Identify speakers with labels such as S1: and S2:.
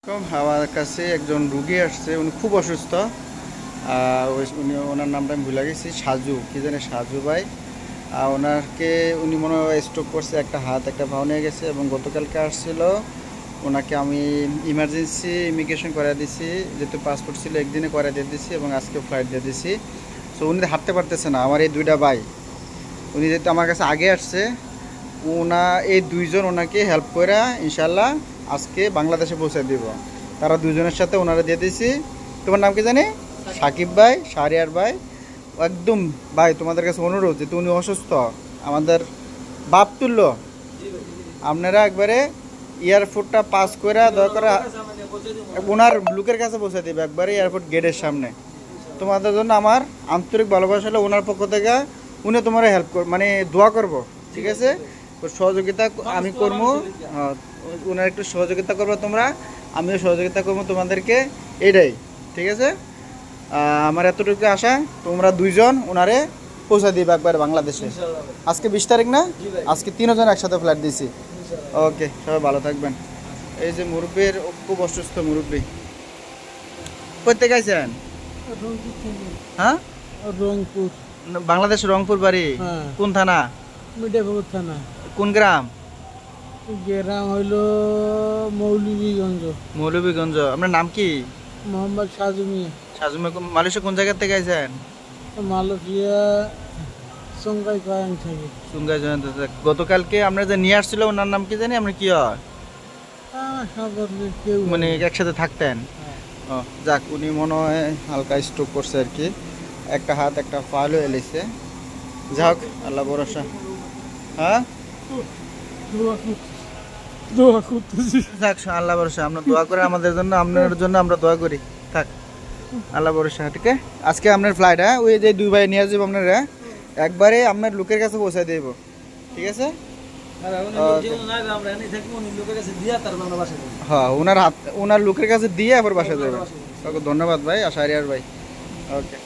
S1: আমার কাছে একজন রুগী আসছে, উনি খুব অসুস্থ। উনি ওনার নামটা আমি ভুলে গেছি, সাজু কি জানে, সাজু ভাই। ওনাকে উনি মনে হয় স্ট্রোক করছে, একটা হাত একটা পাও নিয়ে গেছে এবং গতকালকে আসছিল। ওনাকে আমি ইমার্জেন্সি ইমিগ্রেশন করে দিছি, যেহেতু পাসপোর্ট ছিল একদিনে করে দিয়ে দিছি এবং আজকে ফ্লাইট দিয়ে দিছি। সো উনি হাঁটতে পারতেছে না। আমার এই দুইটা ভাই, উনি যেহেতু আমার কাছে আগে আসছে, এই দুইজন ওনাকে হেল্প করে ইনশাল্লাহ আজকে বাংলাদেশে পৌঁছে দিব। তারা দুজনের সাথে ওনারা দিয়ে দিয়েছি। তোমার নাম কি জানি? সাকিব ভাই, শাহরিয়ার ভাই। একদম ভাই তোমাদের কাছে অনুরোধ, যেহেতু উনি অসুস্থ, আমাদের বাপ তুল্য, আপনারা একবারে এয়ারপোর্টটা পাস করে দয়া করে ওনার লোকের কাছে পৌঁছে দেবে, একবারে এয়ারপোর্ট গেটের সামনে। তোমাদের জন্য আমার আন্তরিক ভালোবাসা হলো ওনার পক্ষ থেকে। উনি তোমার হেল্প মানে দোয়া করব, ঠিক আছে? সহযোগিতা আমি করবো, ওনার একটু সহযোগিতা করবো তোমরা, আমিও সহযোগিতা করবো তোমাদেরকে, এটাই ঠিক আছে। আমার এতটুকু আশা, তোমরা দুইজন ওনারে পৌঁছা দিবে একবার বাংলাদেশে। আজকে 20 তারিখ না? আজকে 3 জন একসাথে ফ্লাইট দিয়েছি। ওকে, সবাই ভালো থাকবেন। এই যে মুরব্বীর খুব অসুস্থ মুরব্বী। কোথেকে আইছেন? হ্যাঁ,
S2: রংপুর।
S1: বাংলাদেশ রংপুর বাড়ি। কোন থানা?
S2: মিঠাপুর থানা।
S1: কোন গ্রাম?
S2: গ্রাম হইল মৌলভীগঞ্জ।
S1: মৌলভীগঞ্জ। আপনার নাম কি?
S2: মোহাম্মদ সাজু মিয়া।
S1: সাজু মিয়া। মালয়েশিয়া কোন জায়গা থেকে আইছেন?
S2: মালয়েশিয়া সংগাই কয়াং থেকে।
S1: সুঙ্গাই জয়ন্ত। গতকালকে আমরা যে নিয়ে আসছিল, ওনার নাম কি জানি, আপনার কি হয় মানে একসাথে থাকতেন? ও যাক, উনি মনে হয় হালকা স্ট্রোক করছে আর কি, একটা হাত একটা পাও এলেছে। যাক, আল্লাহ ভরসা। হ্যাঁ, যাক আল্লাহ ভরসা। আমরা দোয়া করে আমাদের জন্য, আপনার জন্য আমরা দোয়া করি। থাক, আল্লাহ ভরসা। ঠিক আছে, আজকে আপনার ফ্লাইট, হ্যাঁ, ওই যে দুই ভাই নিয়ে আসবো আপনারা, একবারে আপনার লোকের কাছে পৌঁছে দেব, ঠিক আছে? হ্যাঁ, ওনার লোকের কাছে দিয়ে আবার বাসা যাবে। ধন্যবাদ ভাই, শাহরিয়ার ভাই। ওকে।